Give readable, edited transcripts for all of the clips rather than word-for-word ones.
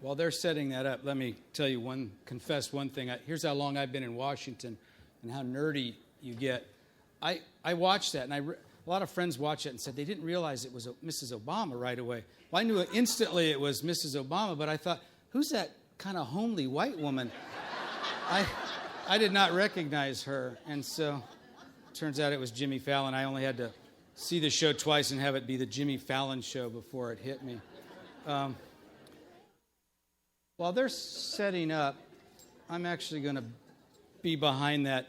While they're setting that up, let me confess one thing. Here's how long I've been in Washington and how nerdy you get. I watched that, and a lot of friends watched it and said they didn't realize it was Mrs. Obama right away. Well, I knew instantly it was Mrs. Obama, but I thought, who's that kind of homely white woman? I did not recognize her, and so it turns out it was Jimmy Fallon. I only had to see the show twice and have it be the Jimmy Fallon show before it hit me. While they're setting up, I'm actually going to be behind that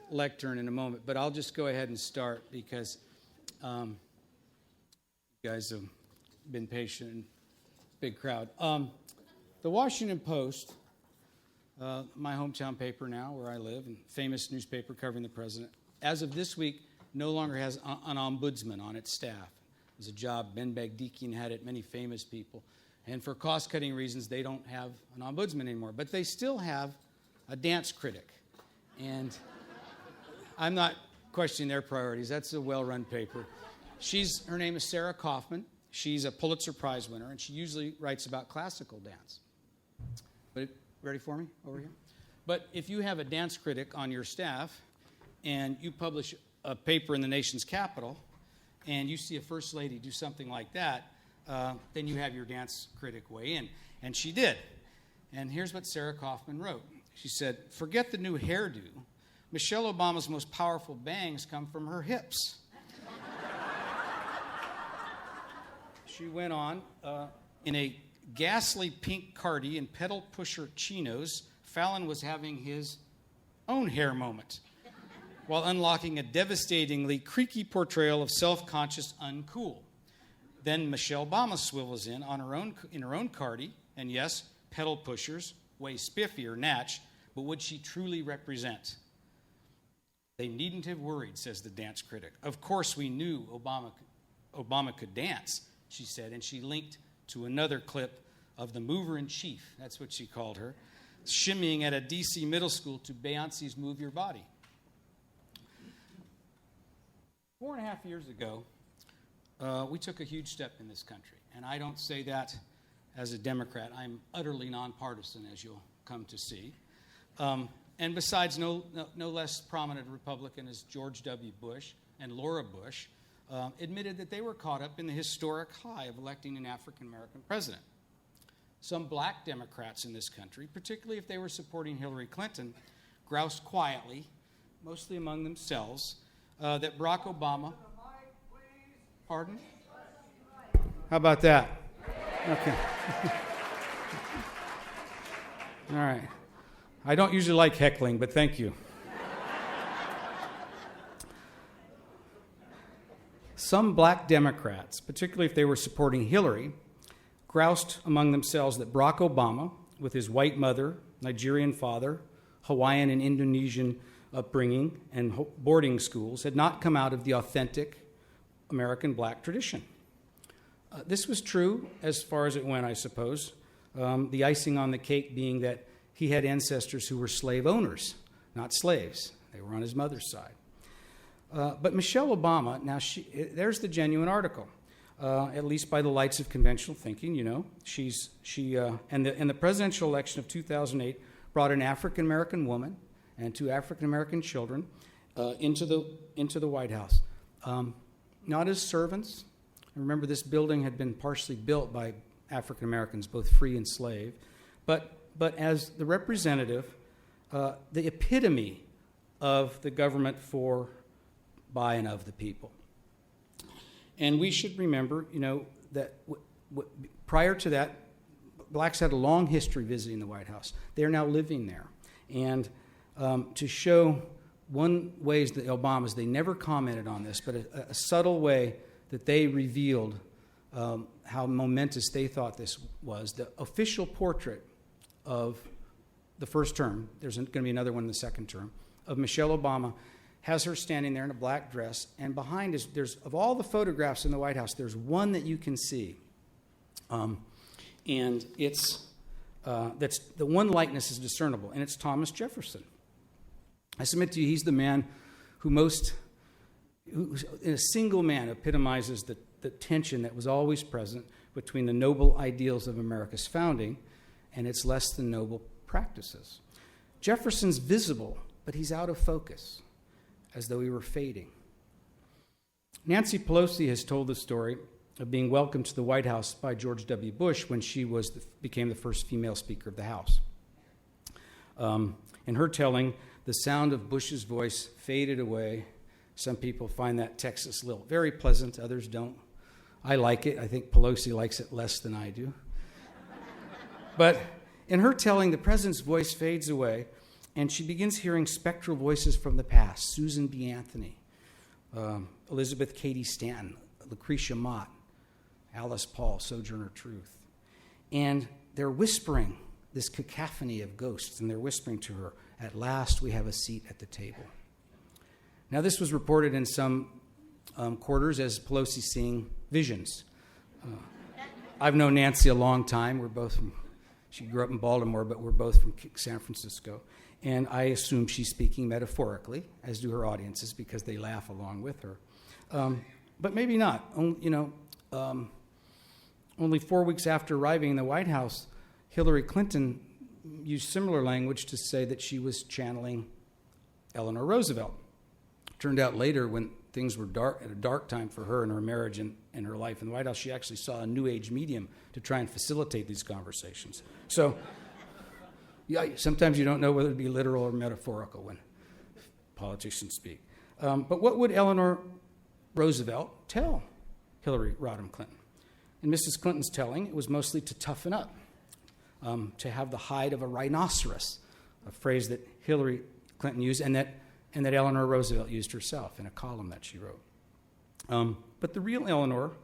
lectern in a moment, but I'll just go ahead and start because you guys have been patient and big crowd. The Washington Post, my hometown paper now where I live, and famous newspaper covering the president, as of this week, no longer has an ombudsman on its staff. It was a job, Ben Bagdikian had it, many famous people. And for cost-cutting reasons, they don't have an ombudsman anymore. But they still have a dance critic. And I'm not questioning their priorities. That's a well-run paper. Her name is Sarah Kaufman. She's a Pulitzer Prize winner, and she usually writes about classical dance. But ready for me over here? But if you have a dance critic on your staff and you publish a paper in the nation's capital and you see a first lady do something like that, then you have your dance critic weigh in. And she did. And here's what Sarah Kaufman wrote. She said, "Forget the new hairdo. Michelle Obama's most powerful bangs come from her hips." She went on, in a ghastly pink cardi and pedal pusher chinos, Fallon was having his own hair moment while unlocking a devastatingly creaky portrayal of self-conscious uncool. Then Michelle Obama swivels in her own cardi, and yes, pedal pushers, way spiffier natch, but would she truly represent? They needn't have worried, says the dance critic. Of course we knew Obama could dance, she said, and she linked to another clip of the mover-in-chief, that's what she called her, shimmying at a D.C. middle school to Beyonce's Move Your Body. 4.5 years ago, we took a huge step in this country, and I don't say that as a Democrat. I'm utterly nonpartisan, as you'll come to see. And besides, no less prominent Republican as George W. Bush and Laura Bush admitted that they were caught up in the historic high of electing an African-American president. Some black Democrats in this country, particularly if they were supporting Hillary Clinton, groused quietly, mostly among themselves, that Barack Obama... Pardon? How about that? Okay. All right. I don't usually like heckling, but thank you. Some black Democrats, particularly if they were supporting Hillary, groused among themselves that Barack Obama, with his white mother, Nigerian father, Hawaiian and Indonesian upbringing, and boarding schools, had not come out of the authentic American black tradition. This was true as far as it went, I suppose. The icing on the cake being that he had ancestors who were slave owners, not slaves. They were on his mother's side. But Michelle Obama, now there's the genuine article, at least by the lights of conventional thinking. You know, and the presidential election of 2008 brought an African American woman and 2 African American children into the White House. Not as servants. Remember, this building had been partially built by African Americans, both free and slave, but as the representative, the epitome of the government for, by, and of the people. And we should remember, that prior to that, blacks had a long history visiting the White House. They're now living there. And to show one way the Obamas, they never commented on this, but a subtle way that they revealed how momentous they thought this was. The official portrait of the first term, there's going to be another one in the second term, of Michelle Obama, has her standing there in a black dress, and behind us, of all the photographs in the White House, there's one that you can see. And it's, that's the one likeness is discernible, and it's Thomas Jefferson. I submit to you, he's the man who in a single man, epitomizes the tension that was always present between the noble ideals of America's founding and its less than noble practices. Jefferson's visible, but he's out of focus, as though he were fading. Nancy Pelosi has told the story of being welcomed to the White House by George W. Bush when she became the first female Speaker of the House. In her telling, the sound of Bush's voice faded away. Some people find that Texas lilt very pleasant, others don't. I like it. I think Pelosi likes it less than I do. But in her telling, the president's voice fades away, and she begins hearing spectral voices from the past: Susan B. Anthony, Elizabeth Cady Stanton, Lucretia Mott, Alice Paul, Sojourner Truth. And they're whispering, this cacophony of ghosts, and they're whispering to her, "At last we have a seat at the table." Now, this was reported in some quarters as Pelosi seeing visions. I've known Nancy a long time. She grew up in Baltimore, but we're both from San Francisco. And I assume she's speaking metaphorically, as do her audiences, because they laugh along with her. But maybe not. Only 4 weeks after arriving in the White House, Hillary Clinton used similar language to say that she was channeling Eleanor Roosevelt. Turned out later, when things were dark, at a dark time for her in her marriage and her life in the White House, she actually saw a New Age medium to try and facilitate these conversations. So, yeah, sometimes you don't know whether to be literal or metaphorical when politicians speak. But what would Eleanor Roosevelt tell Hillary Rodham Clinton? In Mrs. Clinton's telling, it was mostly to toughen up, to have the hide of a rhinoceros, a phrase that Hillary Clinton used and that Eleanor Roosevelt used herself in a column that she wrote. But the real Eleanor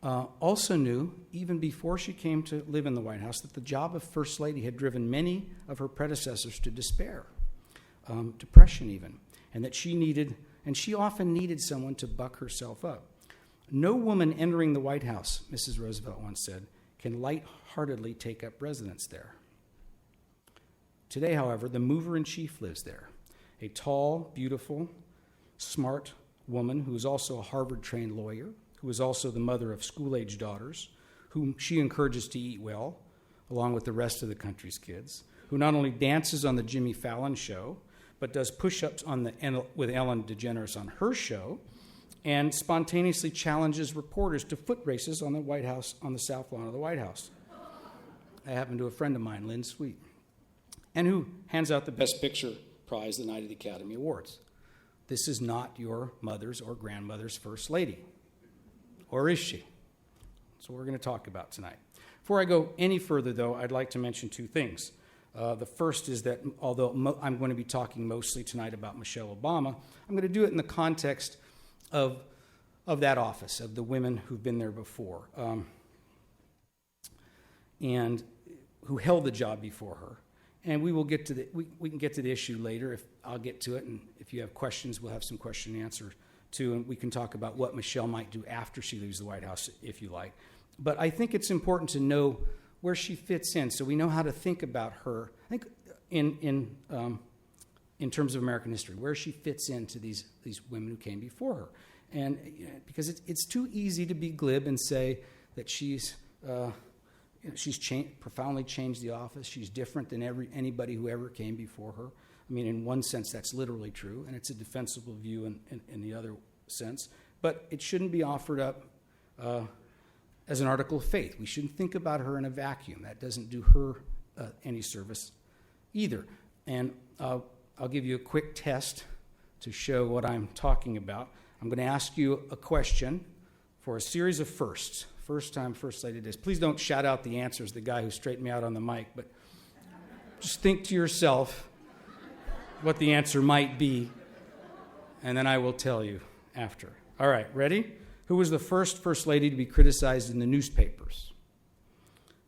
also knew, even before she came to live in the White House, that the job of First Lady had driven many of her predecessors to despair, depression even, and that she often needed someone to buck herself up. "No woman entering the White House," Mrs. Roosevelt once said, "can lightheartedly take up residence there." Today, however, the mover-in-chief lives there, a tall, beautiful, smart woman who is also a Harvard-trained lawyer, who is also the mother of school-age daughters, whom she encourages to eat well, along with the rest of the country's kids, who not only dances on the Jimmy Fallon show, but does push-ups with Ellen DeGeneres on her show, and spontaneously challenges reporters to foot races on the south lawn of the White House. That happened to a friend of mine, Lynn Sweet, and who hands out the Best Picture prize the night of the Academy Awards. This is not your mother's or grandmother's first lady. Or is she? That's what we're going to talk about tonight. Before I go any further, though, I'd like to mention two things. The first is that although I'm going to be talking mostly tonight about Michelle Obama, I'm going to do it in the context of that office, of the women who've been there before, and who held the job before her. And we will get to we can get to the issue later. If I'll get to it, and if you have questions, we'll have some question and answer too, and we can talk about what Michelle might do after she leaves the White House, if you like. But I think it's important to know where she fits in, so we know how to think about her. I think in terms of American history, where she fits into these women who came before her, and because it's too easy to be glib and say that she's profoundly changed the office. She's different than anybody who ever came before her. I mean, in one sense, that's literally true, and it's a defensible view in the other sense. But it shouldn't be offered up as an article of faith. We shouldn't think about her in a vacuum. That doesn't do her any service either. And I'll give you a quick test to show what I'm talking about. I'm going to ask you a question for a series of firsts. First time First Lady does. Please don't shout out the answers, the guy who straightened me out on the mic, but just think to yourself what the answer might be, and then I will tell you after. All right, ready? Who was the first First Lady to be criticized in the newspapers?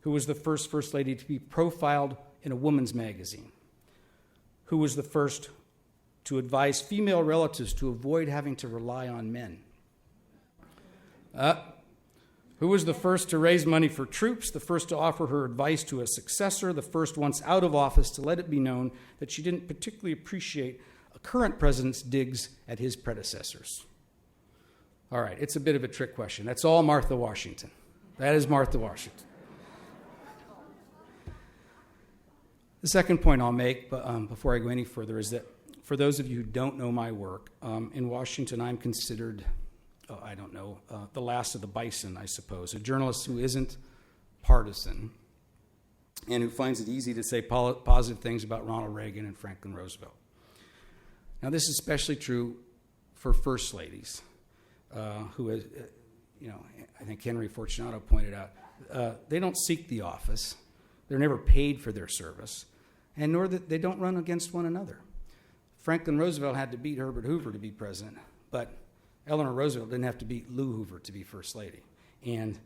Who was the first First Lady to be profiled in a woman's magazine? Who was the first to advise female relatives to avoid having to rely on men? Who was the first to raise money for troops, the first to offer her advice to a successor, the first once out of office to let it be known that she didn't particularly appreciate a current president's digs at his predecessors? All right, it's a bit of a trick question. That's all Martha Washington. That is Martha Washington. The second point I'll make before I go any further is that for those of you who don't know my work, in Washington I'm considered, the last of the bison, I suppose, a journalist who isn't partisan and who finds it easy to say positive things about Ronald Reagan and Franklin Roosevelt. Now, this is especially true for first ladies, who, I think Henry Fortunato pointed out, they don't seek the office, they're never paid for their service, and nor that they don't run against one another. Franklin Roosevelt had to beat Herbert Hoover to be president, but Eleanor Roosevelt didn't have to beat Lou Hoover to be first lady. And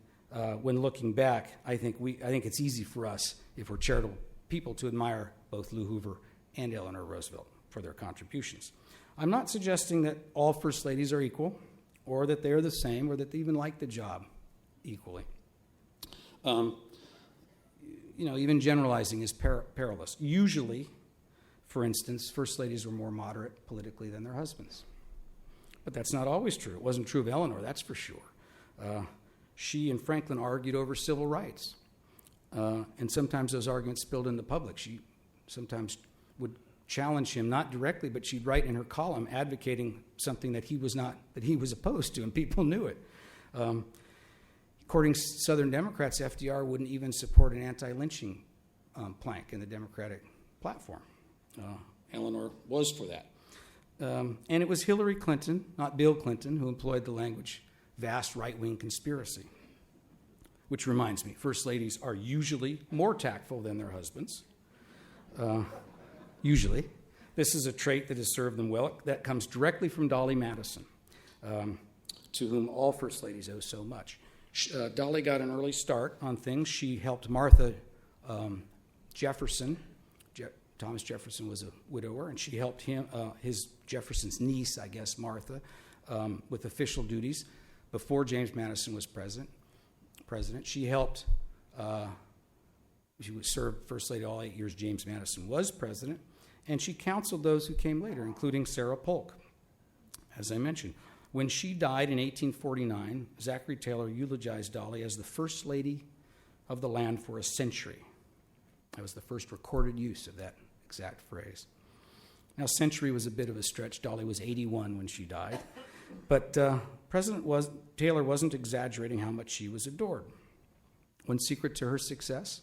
when looking back, I think it's easy for us, if we're charitable people, to admire both Lou Hoover and Eleanor Roosevelt for their contributions. I'm not suggesting that all first ladies are equal, or that they're the same, or that they even like the job equally. Even generalizing is perilous. Usually, for instance, first ladies were more moderate politically than their husbands. But that's not always true. It wasn't true of Eleanor, that's for sure. She and Franklin argued over civil rights. And sometimes those arguments spilled into the public. She sometimes would challenge him, not directly, but she'd write in her column advocating something that he was opposed to, and people knew it. According to Southern Democrats, FDR wouldn't even support an anti-lynching plank in the Democratic platform. Eleanor was for that. And it was Hillary Clinton, not Bill Clinton, who employed the language vast right-wing conspiracy. Which reminds me, first ladies are usually more tactful than their husbands. Usually. This is a trait that has served them well. That comes directly from Dolly Madison, to whom all first ladies owe so much. Dolly got an early start on things. She helped Martha Jefferson. Thomas Jefferson was a widower, and she helped him, Jefferson's niece, I guess, Martha, with official duties before James Madison was president. She helped, she served First Lady all 8 years James Madison was president, and she counseled those who came later, including Sarah Polk, as I mentioned. When she died in 1849, Zachary Taylor eulogized Dolly as the first lady of the land for a century. That was the first recorded use of that exact phrase. Now, century was a bit of a stretch. Dolly was 81 when she died. But Taylor wasn't exaggerating how much she was adored. One secret to her success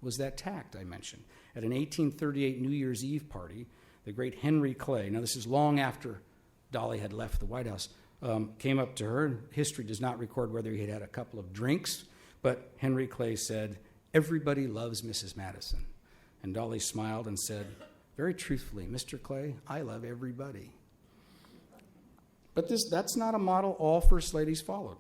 was that tact I mentioned. At an 1838 New Year's Eve party, the great Henry Clay, now this is long after Dolly had left the White House, came up to her. History does not record whether he had had a couple of drinks, but Henry Clay said, "Everybody loves Mrs. Madison." And Dolly smiled and said, very truthfully, "Mr. Clay, I love everybody." But that's not a model all first ladies followed.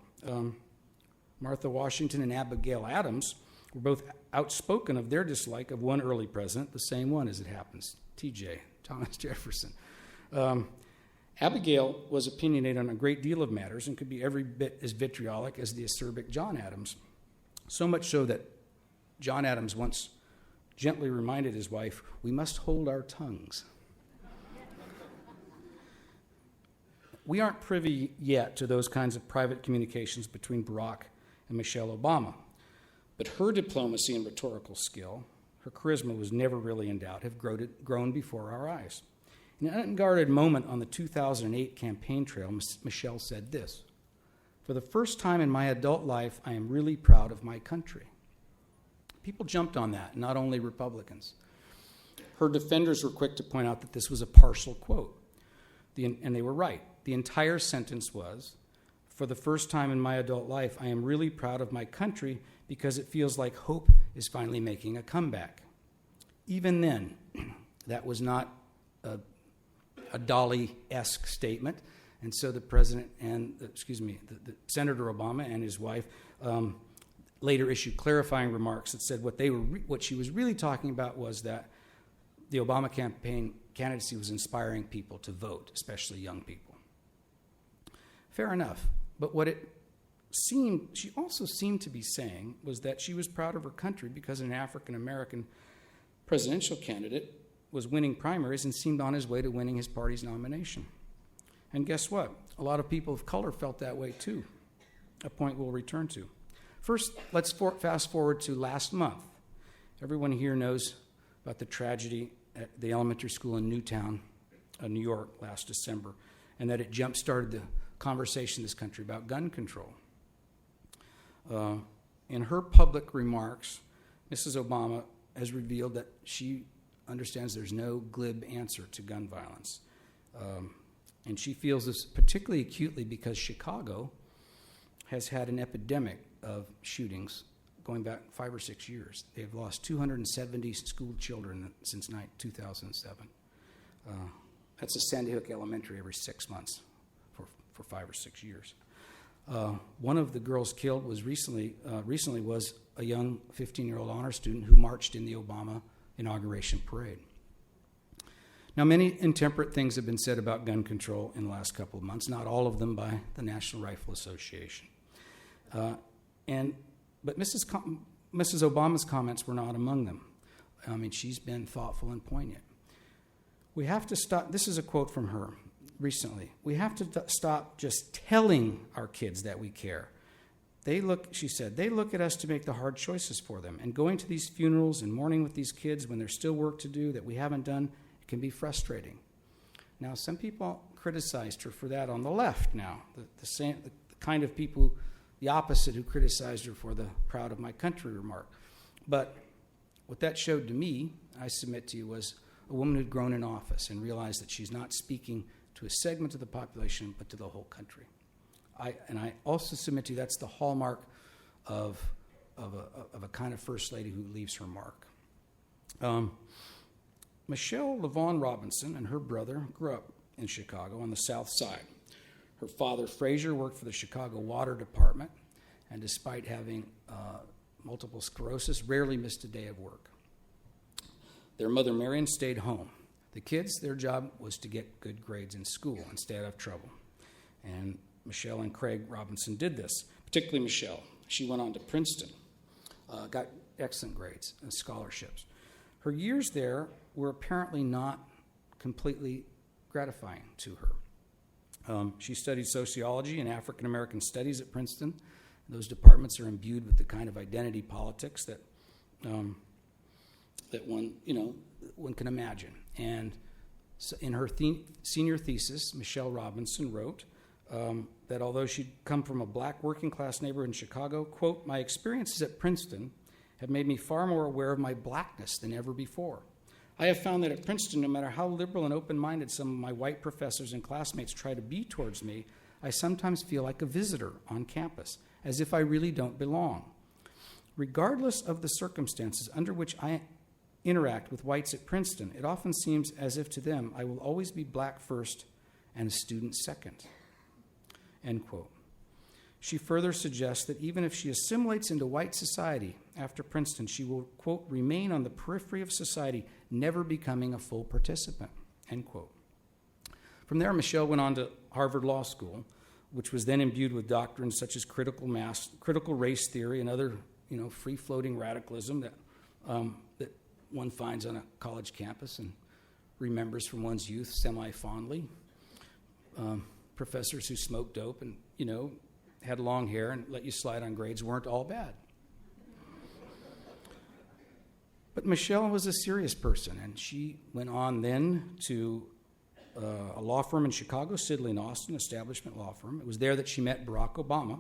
Martha Washington and Abigail Adams were both outspoken of their dislike of one early president, the same one as it happens, TJ, Thomas Jefferson. Abigail was opinionated on a great deal of matters and could be every bit as vitriolic as the acerbic John Adams. So much so that John Adams once gently reminded his wife, "We must hold our tongues." We aren't privy yet to those kinds of private communications between Barack and Michelle Obama. But her diplomacy and rhetorical skill, her charisma was never really in doubt, have grown before our eyes. In an unguarded moment on the 2008 campaign trail, Michelle said this, "For the first time in my adult life, I am really proud of my country." People jumped on that, not only Republicans. Her defenders were quick to point out that this was a partial quote, and they were right. The entire sentence was, "For the first time in my adult life, I am really proud of my country because it feels like hope is finally making a comeback." Even then, that was not a Dolly-esque statement, and so the president and, the Senator Obama and his wife later issued clarifying remarks that said what she was really talking about was that the Obama campaign candidacy was inspiring people to vote, especially young people. Fair enough, but what she also seemed to be saying was that she was proud of her country because an African-American presidential candidate was winning primaries and seemed on his way to winning his party's nomination. And guess what? A lot of people of color felt that way too, a point we'll return to. First, let's fast forward to last month. Everyone here knows about the tragedy at the elementary school in Newtown, New York, last December, and that it jump-started the conversation in this country about gun control. In her public remarks, Mrs. Obama has revealed that she understands there's no glib answer to gun violence. And she feels this particularly acutely because Chicago has had an epidemic of shootings going back 5 or 6 years. They've lost 270 school children since 2007. That's a Sandy Hook Elementary every 6 months for 5 or 6 years. One of the girls killed was recently was a young 15-year-old honor student who marched in the Obama inauguration parade. Now, many intemperate things have been said about gun control in the last couple of months, not all of them by the National Rifle Association. But Mrs. Obama's comments were not among them. I mean, she's been thoughtful and poignant. We have to stop. This is a quote from her recently. We have to stop just telling our kids that we care. She said, they look at us to make the hard choices for them. And going to these funerals and mourning with these kids when there's still work to do that we haven't done, it can be frustrating. Now, some people criticized her for that on the left now, the kind of people, the opposite, who criticized her for the proud of my country remark. But what that showed to me, I submit to you, was a woman who'd grown in office and realized that she's not speaking to a segment of the population, but to the whole country. I also submit to you that's the hallmark of a kind of first lady who leaves her mark. Michelle LaVaughn Robinson and her brother grew up in Chicago on the South Side. Her father, Frazier, worked for the Chicago Water Department, and despite having multiple sclerosis, rarely missed a day of work. Their mother, Marion, stayed home. The kids, their job was to get good grades in school and stay out of trouble. And Michelle and Craig Robinson did this, particularly Michelle. She went on to Princeton, got excellent grades and scholarships. Her years there were apparently not completely gratifying to her. She studied sociology and African American studies at Princeton. Those departments are imbued with the kind of identity politics that one can imagine. And so in her senior thesis, Michelle Robinson wrote that although she'd come from a black working class neighborhood in Chicago, quote, my experiences at Princeton have made me far more aware of my blackness than ever before. I have found that at Princeton, no matter how liberal and open-minded some of my white professors and classmates try to be towards me, I sometimes feel like a visitor on campus, as if I really don't belong. Regardless of the circumstances under which I interact with whites at Princeton, it often seems as if to them I will always be black first and a student second. End quote. She further suggests that even if she assimilates into white society after Princeton, she will, quote, remain on the periphery of society, never becoming a full participant, end quote. From there, Michelle went on to Harvard Law School, which was then imbued with doctrines such as critical race theory and other, free-floating radicalism that one finds on a college campus and remembers from one's youth semi-fondly. Professors who smoked dope and, had long hair and let you slide on grades weren't all bad. But Michelle was a serious person, and she went on then to a law firm in Chicago, Sidley & Austin, establishment law firm. It was there that she met Barack Obama,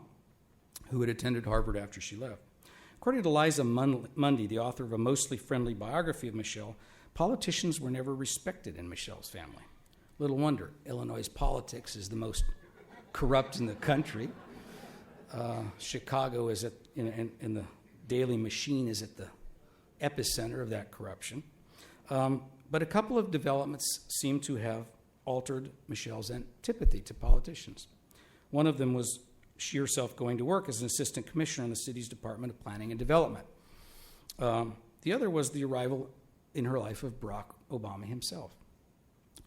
who had attended Harvard after she left. According to Liza Mundy, the author of a mostly friendly biography of Michelle, politicians were never respected in Michelle's family. Little wonder, Illinois' politics is the most corrupt in the country. Chicago is in the daily machine is at the epicenter of that corruption. But a couple of developments seem to have altered Michelle's antipathy to politicians. One of them was she herself going to work as an assistant commissioner in the city's Department of Planning and Development. The other was the arrival in her life of Barack Obama himself.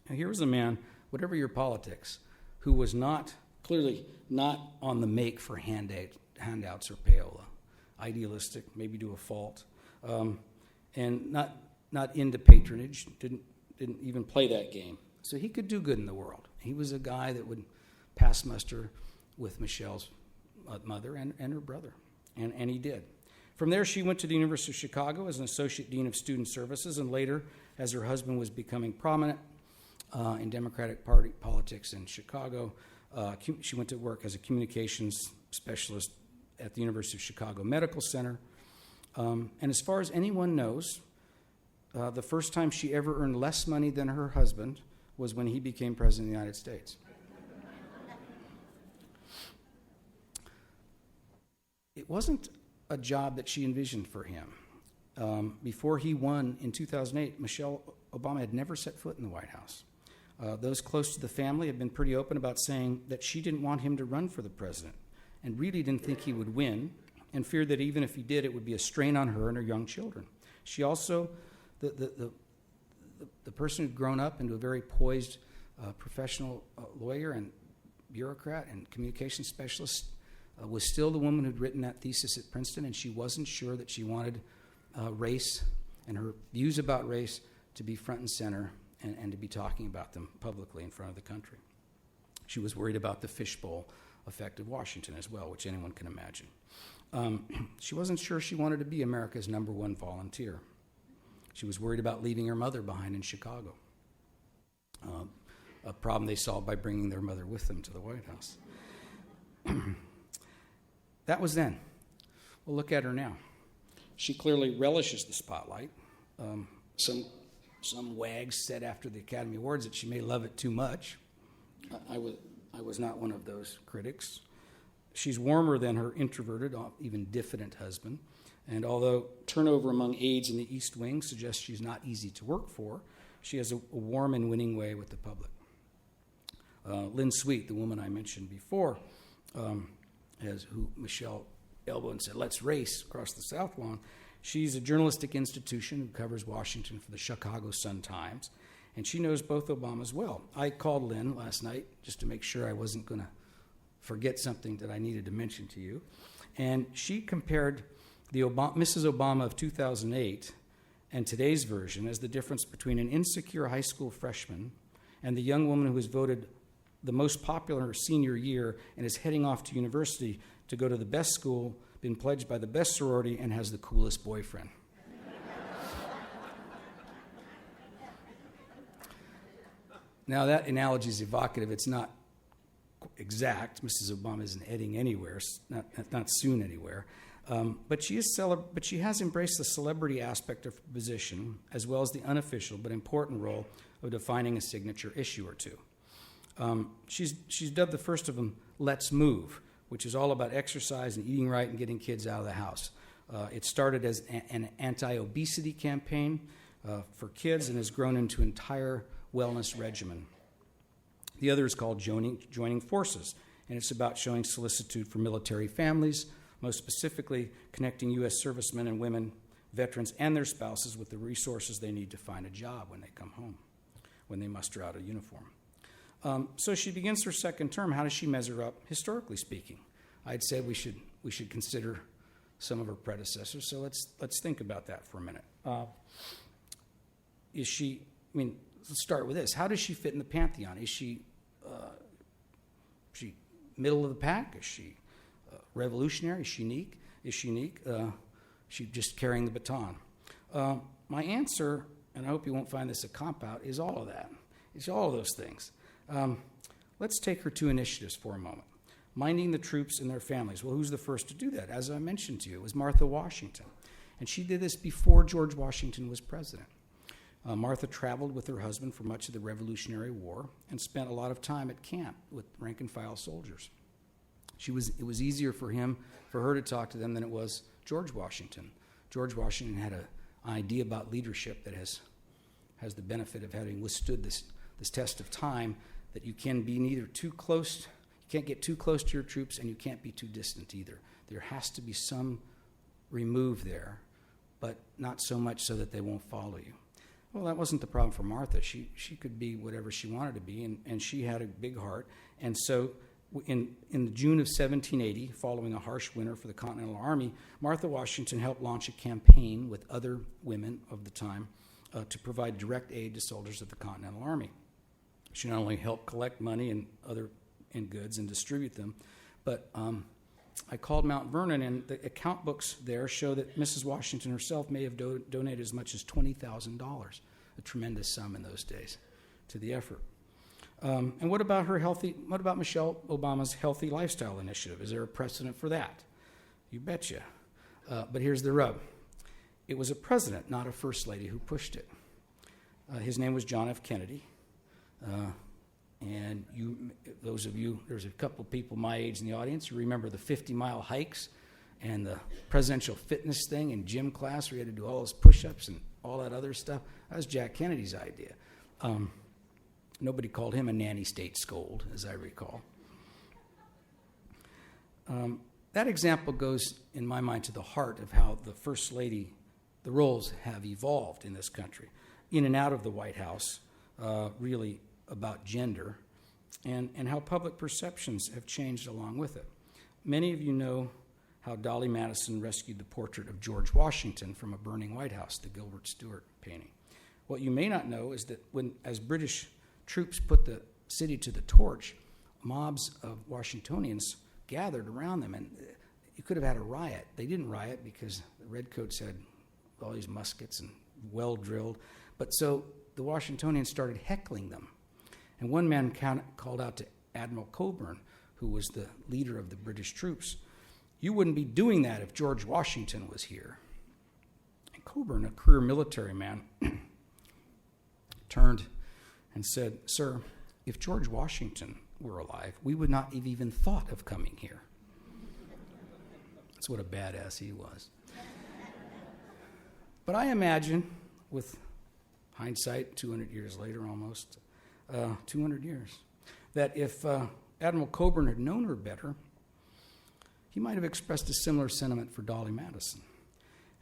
Now, here was a man, whatever your politics, who was clearly not on the make for handouts or payola, idealistic, maybe to a fault, and not into patronage, didn't even play that game. So he could do good in the world. He was a guy that would pass muster with Michelle's mother and her brother, and he did. From there, she went to the University of Chicago as an associate dean of student services, and later, as her husband was becoming prominent in Democratic Party politics in Chicago, she went to work as a communications specialist at the University of Chicago Medical Center. And as far as anyone knows, the first time she ever earned less money than her husband was when he became president of the United States. It wasn't a job that she envisioned for him. Before he won in 2008, Michelle Obama had never set foot in the White House. Those close to the family have been pretty open about saying that she didn't want him to run for the president and really didn't think he would win, and feared that even if he did, it would be a strain on her and her young children. She also, the person who'd grown up into a very poised professional lawyer and bureaucrat and communication specialist, was still the woman who'd written that thesis at Princeton, and she wasn't sure that she wanted race and her views about race to be front and center and to be talking about them publicly in front of the country. She was worried about the fishbowl effect of Washington as well, which anyone can imagine. She wasn't sure she wanted to be America's #1 volunteer. She was worried about leaving her mother behind in Chicago, a problem they solved by bringing their mother with them to the White House. That was then. Well, look at her now. She clearly relishes the spotlight. Some wags said after the Academy Awards that she may love it too much. I was not one of those critics. She's warmer than her introverted, even diffident husband. And although turnover among aides in the East Wing suggests she's not easy to work for, she has a warm and winning way with the public. Lynn Sweet, the woman I mentioned before, who Michelle elbowed and said, "Let's race" across the South Lawn. She's a journalistic institution who covers Washington for the Chicago Sun-Times, and she knows both Obamas well. I called Lynn last night just to make sure I wasn't going to forget something that I needed to mention to you, and she compared the Mrs. Obama of 2008 and today's version as the difference between an insecure high school freshman and the young woman who was voted the most popular senior year and is heading off to university to go to the best school, been pledged by the best sorority, and has the coolest boyfriend. Now, that analogy is evocative. It's not exact. Mrs. Obama isn't heading anywhere, not soon anywhere. But she has embraced the celebrity aspect of her position, as well as the unofficial but important role of defining a signature issue or two. She's dubbed the first of them "Let's Move," which is all about exercise and eating right and getting kids out of the house. It started as an anti-obesity campaign for kids and has grown into an entire wellness regimen. The other is called Joining Forces, and it's about showing solicitude for military families, most specifically connecting U.S. servicemen and women, veterans, and their spouses with the resources they need to find a job when they come home, when they muster out a uniform. So she begins her second term. How does she measure up, historically speaking? I'd said we should consider some of her predecessors, so let's think about that for a minute. Let's start with this. How does she fit in the pantheon? Is she middle of the pack? Is she revolutionary? Is she unique? Is she just carrying the baton? My answer, and I hope you won't find this a cop-out, is all of that. It's all of those things. Let's take her two initiatives for a moment. Minding the troops and their families. Well, who's the first to do that? As I mentioned to you, it was Martha Washington. And she did this before George Washington was president. Martha traveled with her husband for much of the Revolutionary War and spent a lot of time at camp with rank-and-file soldiers. It was easier for her to talk to them than it was George Washington. George Washington had an idea about leadership that has the benefit of having withstood this test of time, that you can be neither too close, you can't get too close to your troops, and you can't be too distant either. There has to be some remove there, but not so much so that they won't follow you. Well, that wasn't the problem for Martha. She could be whatever she wanted to be, and she had a big heart. And so in June of 1780, following a harsh winter for the Continental Army, Martha Washington helped launch a campaign with other women of the time to provide direct aid to soldiers of the Continental Army. She not only helped collect money and goods and distribute them, but I called Mount Vernon, and the account books there show that Mrs. Washington herself may have donated as much as $20,000, a tremendous sum in those days, to the effort. And what about Michelle Obama's healthy lifestyle initiative? Is there a precedent for that? You betcha. But here's the rub. It was a president, not a first lady, who pushed it. His name was John F. Kennedy. And those of you, there's a couple of people my age in the audience who remember the 50-mile hikes and the presidential fitness thing in gym class where you had to do all those push-ups and all that other stuff. That was Jack Kennedy's idea. Nobody called him a nanny state scold, as I recall. That example goes, in my mind, to the heart of how the First Lady, the roles have evolved in this country, in and out of the White House, really about gender, and how public perceptions have changed along with it. Many of you know how Dolly Madison rescued the portrait of George Washington from a burning White House, the Gilbert Stuart painting. What you may not know is that as British troops put the city to the torch, mobs of Washingtonians gathered around them, and you could have had a riot. They didn't riot because the Redcoats had all these muskets and well-drilled, but so the Washingtonians started heckling them. And one man called out to Admiral Cockburn, who was the leader of the British troops, "You wouldn't be doing that if George Washington was here." And Cockburn, a career military man, turned and said, "Sir, if George Washington were alive, we would not have even thought of coming here." That's what a badass he was. But I imagine, with hindsight, 200 years later almost, 200 years, that if Admiral Cockburn had known her better, he might have expressed a similar sentiment for Dolly Madison.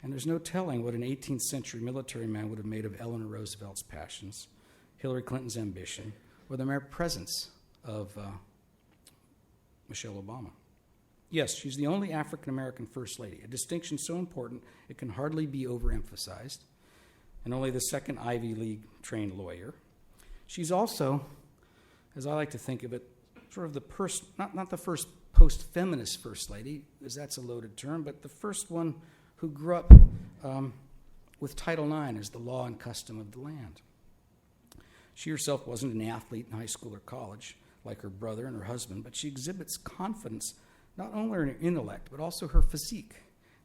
And there's no telling what an 18th century military man would have made of Eleanor Roosevelt's passions, Hillary Clinton's ambition, or the mere presence of Michelle Obama. Yes, she's the only African-American First Lady, a distinction so important it can hardly be overemphasized, and only the second Ivy League-trained lawyer. She's also, as I like to think of it, sort of the not the first post-feminist First Lady, because that's a loaded term, but the first one who grew up with Title IX as the law and custom of the land. She herself wasn't an athlete in high school or college like her brother and her husband, but she exhibits confidence not only in her intellect, but also her physique,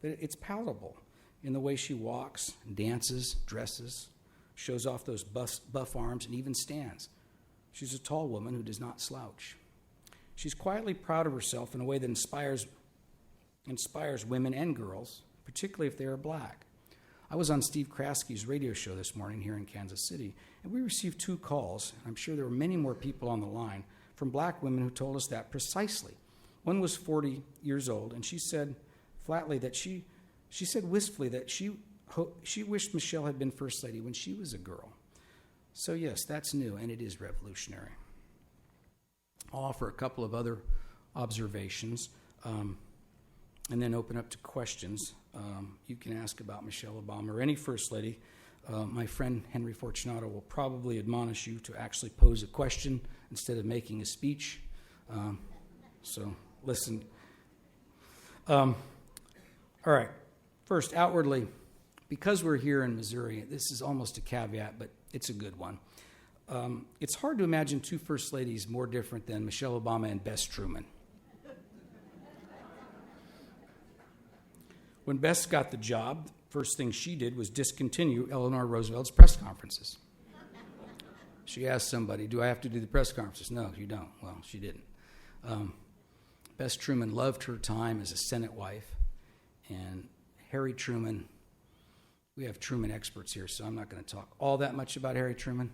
that it's palatable in the way she walks, dances, dresses, shows off those buff arms, and even stands. She's a tall woman who does not slouch. She's quietly proud of herself in a way that inspires women and girls, particularly if they are black. I was on Steve Kraski's radio show this morning here in Kansas City, and we received 2 calls, and I'm sure there were many more people on the line, from black women who told us that precisely. One was 40 years old, and she said flatly that she said wistfully that she wished Michelle had been First Lady when she was a girl. So yes, that's new, and it is revolutionary. I'll offer a couple of other observations, and then open up to questions. You can ask about Michelle Obama or any First Lady. My friend Henry Fortunato will probably admonish you to actually pose a question instead of making a speech. So listen. All right. First, outwardly, because we're here in Missouri, this is almost a caveat, but it's a good one. It's hard to imagine 2 First Ladies more different than Michelle Obama and Bess Truman. When Bess got the job, first thing she did was discontinue Eleanor Roosevelt's press conferences. She asked somebody, "Do I have to do the press conferences?" "No, you don't." Well, she didn't. Bess Truman loved her time as a Senate wife, and Harry Truman, we have Truman experts here, so I'm not going to talk all that much about Harry Truman,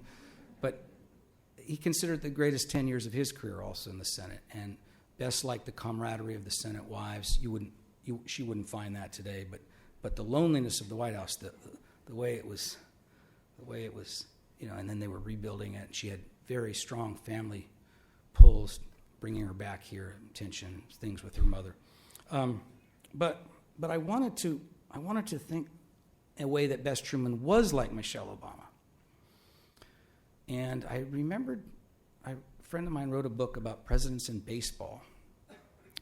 but he considered the greatest 10 years of his career also in the Senate, and Bess liked the camaraderie of the Senate wives. She wouldn't find that today, but the loneliness of the White House, the way it was, and then they were rebuilding it. And she had very strong family pulls, bringing her back here, tension, things with her mother. But I wanted to think in a way that Bess Truman was like Michelle Obama. And I remembered a friend of mine wrote a book about presidents in baseball.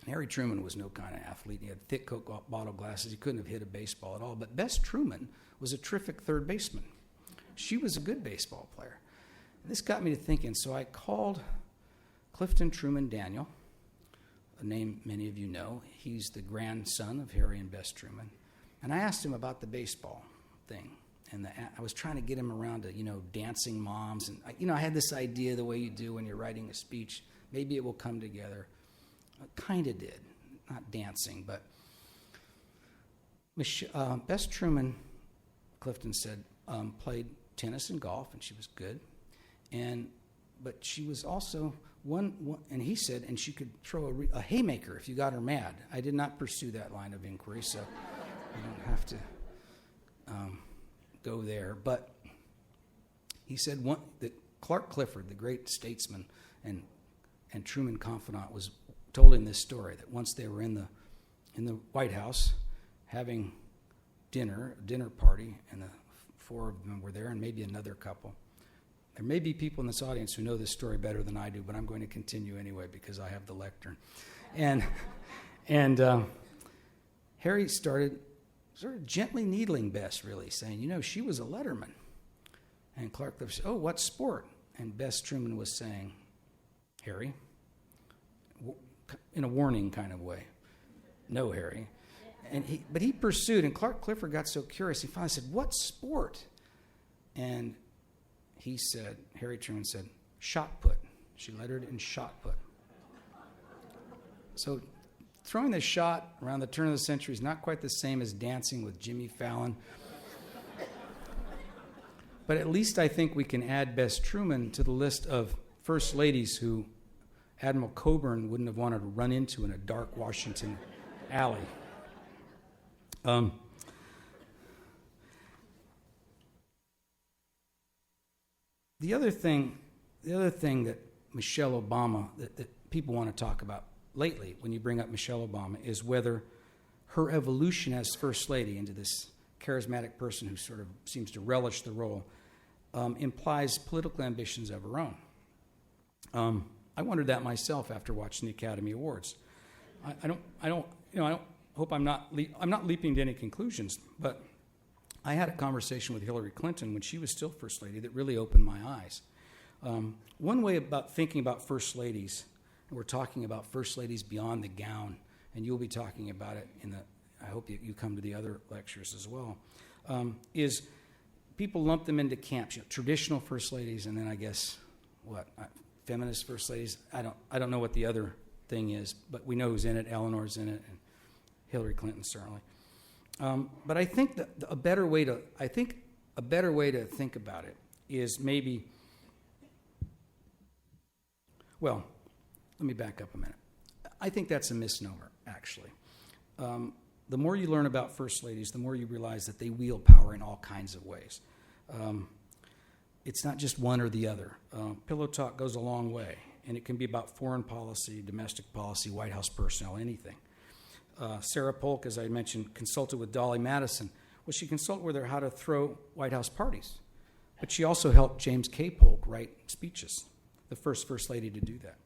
And Harry Truman was no kind of athlete. He had thick Coke bottle glasses. He couldn't have hit a baseball at all. But Bess Truman was a terrific third baseman. She was a good baseball player. And this got me to thinking, so I called Clifton Truman Daniel, a name many of you know. He's the grandson of Harry and Bess Truman. And I asked him about the baseball thing. And I was trying to get him around to, dancing moms. And, I had this idea the way you do when you're writing a speech. Maybe it will come together. Kind of did. Not dancing, but Bess Truman, Clifton said, played tennis and golf, and she was good. But she was also and he said, and she could throw a haymaker if you got her mad. I did not pursue that line of inquiry, so I don't have to go there. But he said that Clark Clifford, the great statesman and Truman confidant, told him this story, that once they were in the White House having a dinner party, and the four of them were there, and maybe another couple. There may be people in this audience who know this story better than I do, but I'm going to continue anyway because I have the lectern. And Harry started sort of gently needling Bess, really, saying, she was a letterman. And Clark Clifford said, "Oh, what sport?" And Bess Truman was saying, "Harry," in a warning kind of way, "No, Harry." But he pursued, and Clark Clifford got so curious, he finally said, "What sport?" And Harry Truman said, "Shot put." She lettered in shot put. So throwing the shot around the turn of the century is not quite the same as dancing with Jimmy Fallon. But at least I think we can add Bess Truman to the list of first ladies who Admiral Coburn wouldn't have wanted to run into in a dark Washington alley. The other thing that Michelle Obama, that people want to talk about lately when you bring up Michelle Obama, is whether her evolution as First Lady into this charismatic person who sort of seems to relish the role implies political ambitions of her own. I wondered that myself after watching the Academy Awards. I'm not leaping to any conclusions, but I had a conversation with Hillary Clinton when she was still First Lady that really opened my eyes. One way about thinking about First Ladies, and we're talking about First Ladies beyond the gown, and you'll be talking about it I hope you come to the other lectures as well, is people lump them into camps, traditional First Ladies, and then I guess, feminist First Ladies. I don't know what the other thing is, but we know who's in it. Eleanor's in it, and Hillary Clinton certainly. But I think that a better way to think about it is maybe. Well, let me back up a minute. I think that's a misnomer, actually. The more you learn about First Ladies, the more you realize that they wield power in all kinds of ways. It's not just one or the other. Pillow talk goes a long way, and it can be about foreign policy, domestic policy, White House personnel, anything. Sarah Polk, as I mentioned, consulted with Dolly Madison. Well, she consulted with her how to throw White House parties. But she also helped James K. Polk write speeches, the first Lady to do that.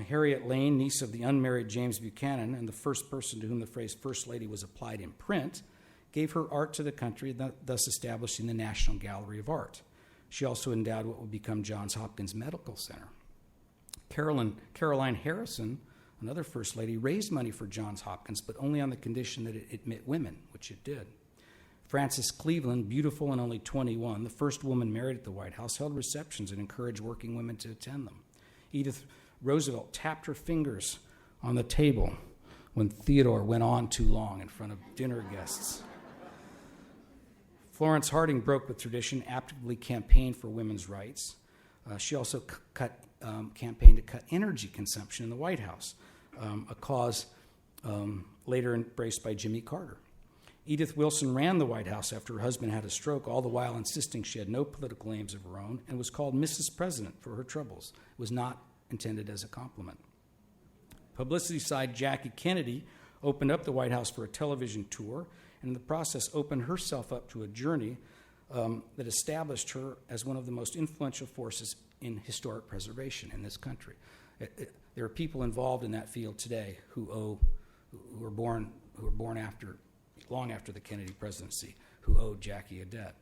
Harriet Lane, niece of the unmarried James Buchanan, and the first person to whom the phrase First Lady was applied in print, gave her art to the country, thus establishing the National Gallery of Art. She also endowed what would become Johns Hopkins Medical Center. Caroline Harrison, another First Lady, raised money for Johns Hopkins, but only on the condition that it admit women, which it did. Frances Cleveland, beautiful and only 21, the first woman married at the White House, held receptions and encouraged working women to attend them. Edith Roosevelt tapped her fingers on the table when Theodore went on too long in front of dinner guests. Florence Harding broke with tradition, actively campaigned for women's rights. She also campaigned to cut energy consumption in the White House, a cause later embraced by Jimmy Carter. Edith Wilson ran the White House after her husband had a stroke, all the while insisting she had no political aims of her own, and was called Mrs. President for her troubles. It was not intended as a compliment. Publicity side Jackie Kennedy opened up the White House for a television tour, and in the process opened herself up to a journey that established her as one of the most influential forces in historic preservation in this country. There are people involved in that field today who were born long after the Kennedy presidency, who owed Jackie a debt.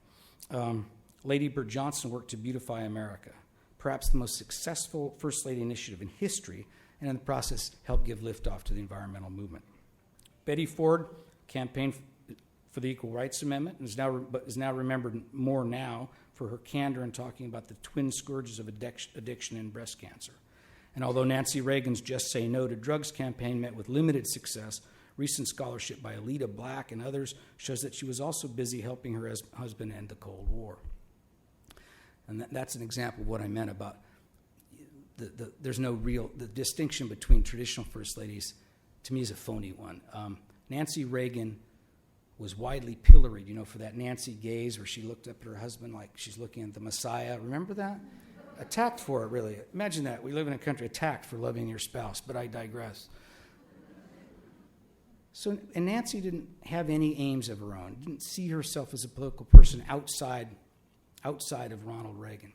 Lady Bird Johnson worked to beautify America, perhaps the most successful First Lady initiative in history, and in the process helped give liftoff to the environmental movement. Betty Ford campaigned for the Equal Rights Amendment and is now remembered more now for her candor in talking about the twin scourges of addiction and breast cancer. And although Nancy Reagan's Just Say No to Drugs campaign met with limited success, recent scholarship by Alita Black and others shows that she was also busy helping her husband end the Cold War. And that's an example of what I meant about there's no real, the distinction between traditional first ladies, to me, is a phony one. Nancy Reagan was widely pilloried, for that Nancy gaze where she looked up at her husband like she's looking at the Messiah. Remember that? Attacked for it, really. Imagine that. We live in a country attacked for loving your spouse, but I digress. And Nancy didn't have any aims of her own, didn't see herself as a political person outside of Ronald Reagan,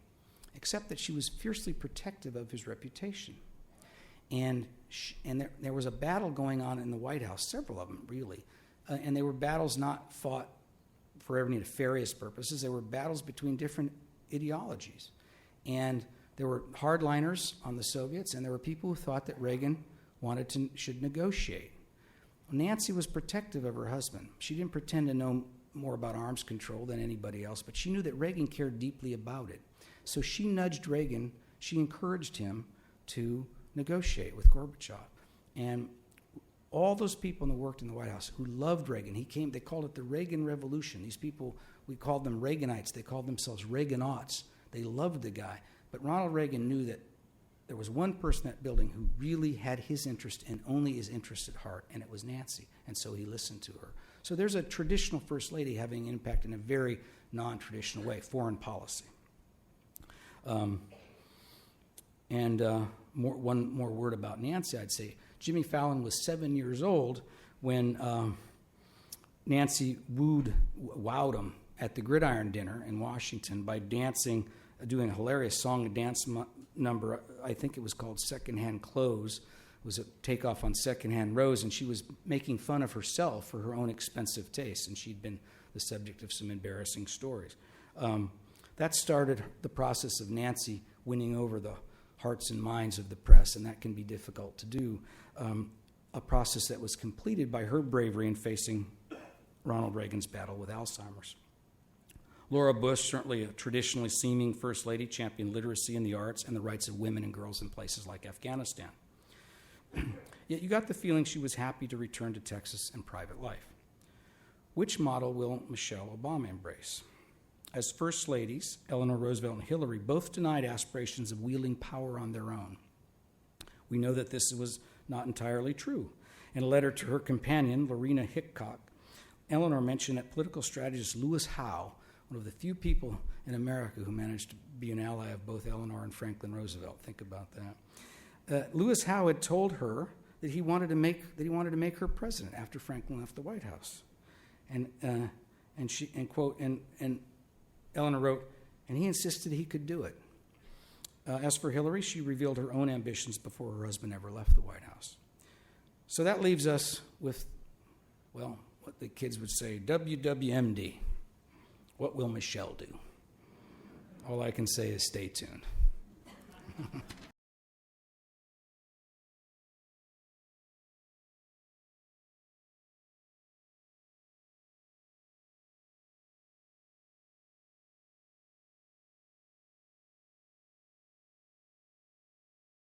except that she was fiercely protective of his reputation. And there was a battle going on in the White House, several of them, really. And they were battles not fought for any nefarious purposes. They were battles between different ideologies. And there were hardliners on the Soviets, and there were people who thought that Reagan should negotiate. Nancy was protective of her husband. She didn't pretend to know more about arms control than anybody else, but she knew that Reagan cared deeply about it. So she nudged Reagan, she encouraged him to negotiate with Gorbachev. And all those people who worked in the White House who loved Reagan, they called it the Reagan Revolution. These people, we called them Reaganites. They called themselves Reaganauts. They loved the guy. But Ronald Reagan knew that there was one person in that building who really had his interest and only his interest at heart, and it was Nancy. And so he listened to her. So there's a traditional first lady having an impact in a very non-traditional way, foreign policy. One more word about Nancy, I'd say. Jimmy Fallon was 7 years old when Nancy wowed him at the Gridiron Dinner in Washington by doing a hilarious song and dance number. I think it was called Secondhand Clothes. It was a takeoff on Secondhand Rose, and she was making fun of herself for her own expensive taste, and she'd been the subject of some embarrassing stories. That started the process of Nancy winning over the hearts and minds of the press, and that can be difficult to do. A process that was completed by her bravery in facing Ronald Reagan's battle with Alzheimer's. Laura Bush, certainly a traditionally seeming first lady, championed literacy in the arts and the rights of women and girls in places like Afghanistan. Yet you got the feeling she was happy to return to Texas and private life. Which model will Michelle Obama embrace? As first ladies, Eleanor Roosevelt and Hillary both denied aspirations of wielding power on their own. We know that this was not entirely true. In a letter to her companion, Lorena Hickok, Eleanor mentioned that political strategist Lewis Howe, one of the few people in America who managed to be an ally of both Eleanor and Franklin Roosevelt. Think about that. Lewis Howe had told her that he wanted to make her president after Franklin left the White House, and Eleanor wrote, and he insisted he could do it. As for Hillary, she revealed her own ambitions before her husband ever left the White House. So that leaves us with, well, what the kids would say, WWMD. What will Michelle do? All I can say is stay tuned.